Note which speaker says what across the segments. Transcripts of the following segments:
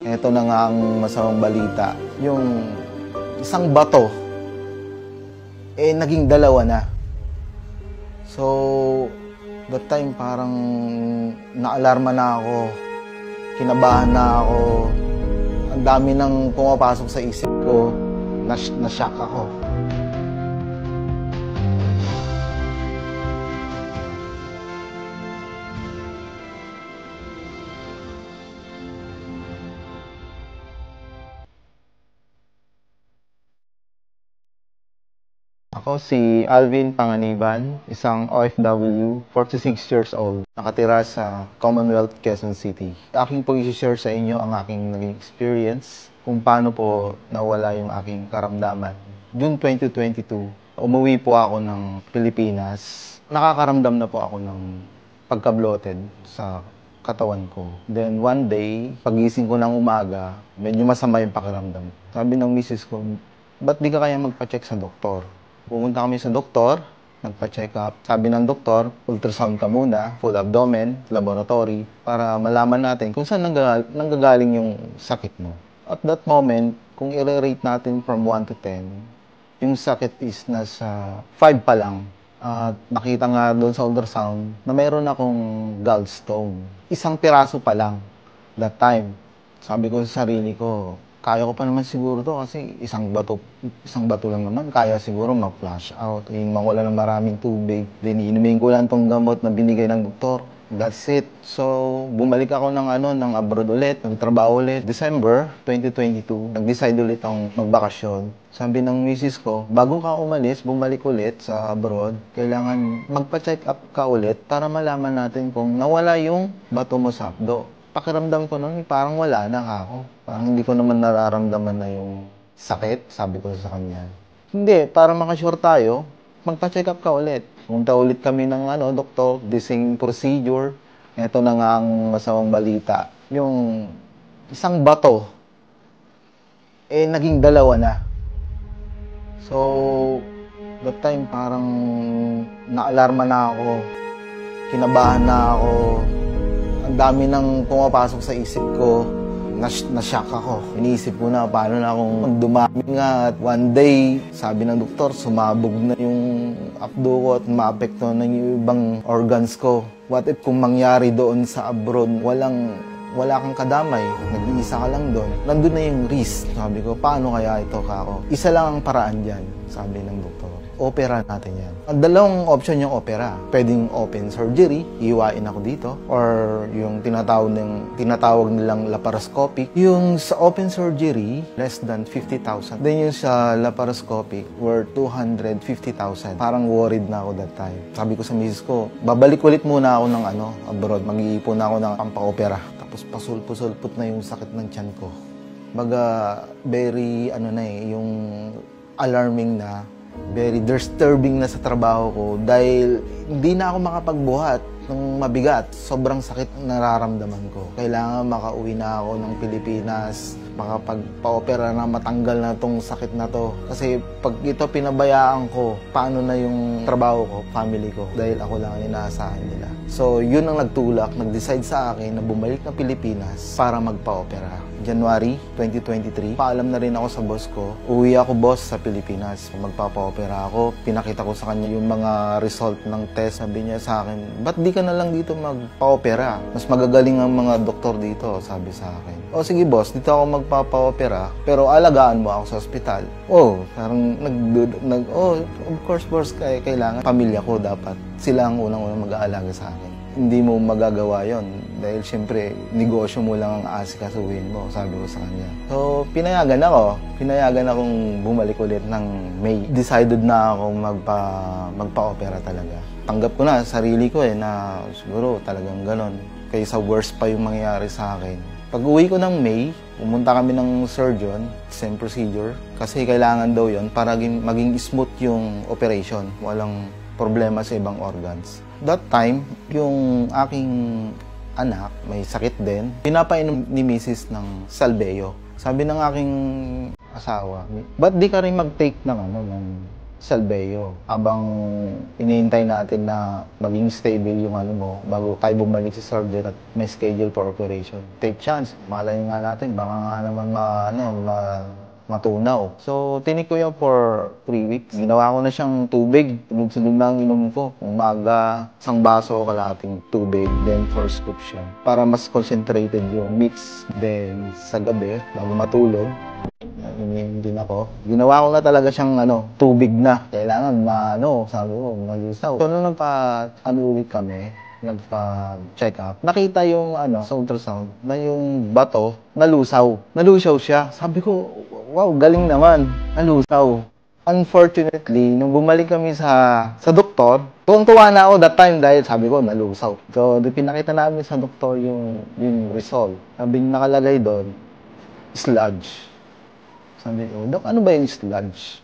Speaker 1: Ito na nga ang masamang balita. Yung isang bato, naging dalawa na. So, that time parang naalarma na ako. Kinabahan na ako. Ang dami nang pumapasok sa isip ko. Na-shock ako. Ako si Alvin Panganiban, isang OFW, 46 years old, nakatira sa Commonwealth, Quezon City. Aking po i-share sa inyo ang aking naging experience kung paano po nawala yung aking karamdaman. June 2022, umuwi po ako ng Pilipinas. Nakakaramdam na po ako ng pagka-bloated sa katawan ko. Then one day, pagising ko ng umaga, medyo masama yung pakiramdam. Sabi ng misis ko, ba't di ka kaya magpa-check sa doktor? Pumunta kami sa doktor, nagpa-check up. Sabi ng doktor, ultrasound ka muna, full abdomen, laboratory, para malaman natin kung saan nanggagaling yung sakit mo. At that moment, kung i-rate natin from 1 to 10, yung sakit is nasa 5 pa lang. At nakita nga doon sa ultrasound na mayroon akong gallstone. Isang piraso pa lang that time. Sabi ko sa sarili ko, kaya ko pa naman siguro to kasi isang bato lang naman. Kaya siguro mag-flash out. Mawala ng maraming tubig. Then inumin ko lang tong gamot na binigay ng doktor. That's it. So, bumalik ako ng abroad ulit. Nagtrabaho ulit. December 2022, nag-decide ulit akong magbakasyon. Sabi ng misis ko, bago ka umalis, bumalik ulit sa abroad, kailangan magpa-check up ka ulit para malaman natin kung nawala yung bato mo sa abdo. Pakiramdam ko nun, parang wala na ako. Parang hindi ko naman nararamdaman na yung sakit, sabi ko sa kanya. Hindi, para makasure tayo, magpa-check up ka ulit. Punta ulit kami ng doktor, the same procedure. Ito na nga ang masamang balita. Yung isang bato, naging dalawa na. So, that time parang naalarma na ako. Kinabahan na ako. Ang dami nang pumapasok sa isip ko, na-shock ako. Iniisip ko na paano na akong dumami nga at one day, sabi ng doktor, sumabog na yung abdo ko at maapekto na yung ibang organs ko. What if kung mangyari doon sa abroad, wala kang kadamay, nag-iisa ka lang doon. Nandun na yung risk. Sabi ko, paano kaya ito kako? Isa lang ang paraan dyan, sabi ng doktor. Opera natin yan. Ang dalawang option yung opera. Pwedeng open surgery, iiwain ako dito. Or yung tinatawag nilang laparoscopic. Yung sa open surgery, less than 50,000. Then yung sa laparoscopic, worth 250,000. Parang worried na ako that time. Sabi ko sa misis ko, babalik ulit muna ako ng abroad. Mag-iipon ako ng pampa-opera. Tapos pasulput na yung sakit ng tiyan ko. Baga, very, yung alarming na, very disturbing na sa trabaho ko dahil hindi na ako makapagbuhat ng mabigat. Sobrang sakit ang nararamdaman ko. Kailangan makauwi na ako ng Pilipinas, makapagpa-opera na matanggal na tong sakit na to. Kasi pag ito pinabayaan ko, paano na yung trabaho ko, family ko, dahil ako lang ang inaasahan nila. So, yun ang nagtulak, nag-decide sa akin na bumalik na Pilipinas para magpa-opera. January 2023, paalam na rin ako sa boss ko. Uwi ako, boss, sa Pilipinas. Magpapa-opera ako. Pinakita ko sa kanya yung mga result ng test. Sabi niya sa akin, ba't di ka na lang dito magpa-opera? Mas magagaling ang mga doktor dito, sabi sa akin. O sige, boss, dito ako magpapa-opera, pero alagaan mo ako sa ospital. Parang of course, boss, kailangan. Pamilya ko dapat. Sila ang unang-unang mag-aalaga sa akin. Hindi mo magagawa yon dahil syempre negosyo mo lang ang asikasuhin mo, sabi ko sa kanya. So pinayagan akong bumalik ulit ng May. Decided na akong magpa-opera talaga. Tanggap ko na sarili ko na siguro talagang ganon, kaysa worse pa yung mangyayari sa akin. Pag uwi ko ng May, pumunta kami ng surgeon, same procedure, kasi kailangan daw yon para maging smooth yung operation, walang problema sa ibang organs. That time, yung aking anak, may sakit din. Pinapainom ni Mrs. ng Salbeo. Sabi ng aking asawa, ba't di ka rin mag-take ng Salveyo. Habang iniintay natin na maging stable yung ano mo, bago tayo bumalik sa surgery at may schedule for operation. Take chance. Malay nga natin, baka nga naman matunaw. So, tinik ko yun for 3 weeks. Ginawa ko na siyang tubig. Sunod-sunod na ang inom ko. Umaga, isang baso o kalahating tubig. Then, 4 scoops siya. Para mas concentrated yung mix. Then, sa gabi, bago matulog, din ako. Ginawa ko na talaga siyang tubig na. Kailangan sabi ko, malusaw. So, nung ulit kami, nagpa-check up, nakita yung sa ultrasound na yung bato nalusaw. Nalusaw siya. Sabi ko, wow, galing naman. Nalusaw. Unfortunately, nung bumalik kami sa doktor, tuwang-tuwa na ako that time dahil sabi ko, nalusaw. So, pinakita namin sa doktor yung result. Sabi niya nakalagay doon, sludge. Sabi ko, Dok, ano ba yung sludge?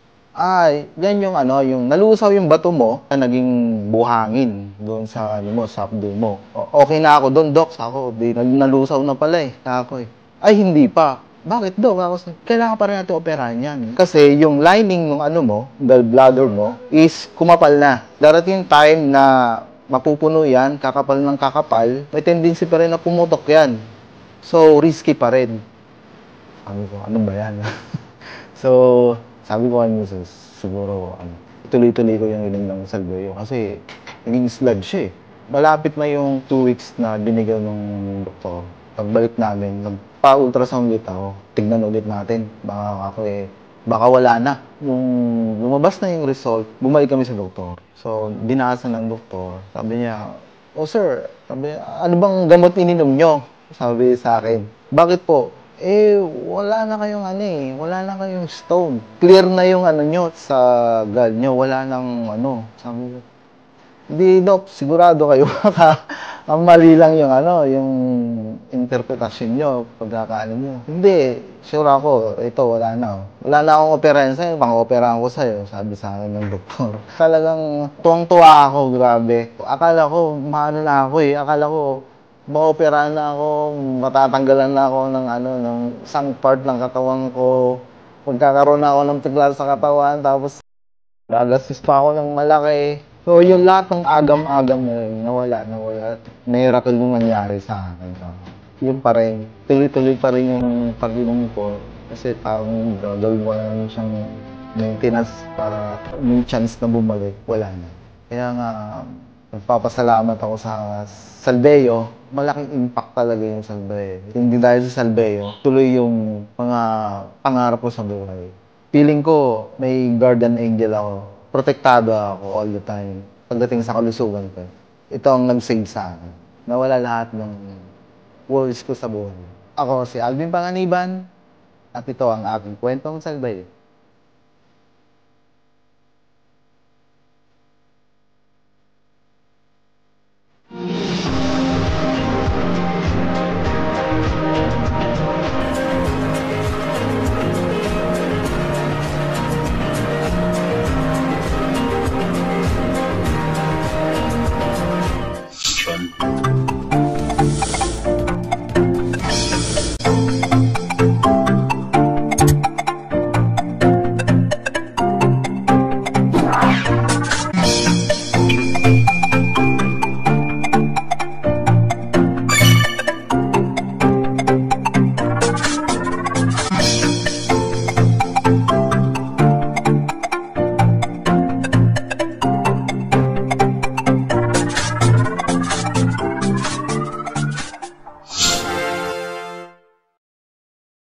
Speaker 1: Yan yung yung nalusaw yung bato mo na naging buhangin doon sa sa abdo mo. Okay na ako doon, Dok. Ako, nalusaw na pala Ako Ay, hindi pa. Bakit, Dok? Kailangan pa rin natin operahan yan. Kasi yung lining ng mo, gallbladder mo, is kumapal na. Darating time na mapupuno yan, kakapal ng kakapal, may tendency pa rin na pumutok yan. So, risky pa rin. Sabi ko, ano ba yan? So, sabi ko kay Mrs. siguro, tuloy-tuloy ko yung inom ng Salveyo kasi naging sludge siya Malapit na yung 2 weeks na binigyan ng doktor. Pagbalik namin, nagpa-ultrasound ulit ako. Tignan ulit natin. Baka wala na. Nung lumabas na yung result, bumalik kami sa doktor. So, binasa ng doktor. Sabi niya, sir, ano bang gamot ininom nyo? Sabi sa akin, bakit po? Wala na kayong wala na kayong stone. Clear na yung nyo sa gall nyo, wala nang Sabi ko, hindi, Dok, sigurado kayo ang mali lang yung yung interpretasyon nyo, pagkakaano nyo. Hindi, sure ako, ito, wala na. Wala na akong operahan sa'yo, pang-operahan ko sa'yo, sabi sa akin ng doktor. Talagang tuwang-tuwa ako, grabe. Akala ko, maano na ako akala ko, ma-operahan na ako, matatanggalan na ako ng isang part ng katawan ko. Magkakaroon na ako ng tiglas sa katawan, tapos gagastos pa ako ng malaki. So, yung lahat ng agam-agam na yun, nawala. Miracle yung nangyari sa akin. Yun pa rin, tuloy-tuloy pa rin yung pag-inom ko. Kasi parang gagawin ko na siyang maintenance para may chance na bumalik, wala na. Kaya nga, nagpapasalamat ako sa Salveyo. Malaking impact talaga yung Salveyo. Hindi dahil sa Salveyo, tuloy yung mga pangarap ko sa buhay. Feeling ko, may guardian angel ako. Protektado ako all the time. Pagdating sa kalusugan ko, ito ang nag-save sa akin. Nawala lahat ng worries ko sa buhay. Ako si Alvin Panganiban, at ito ang aking kwentong Salveyo.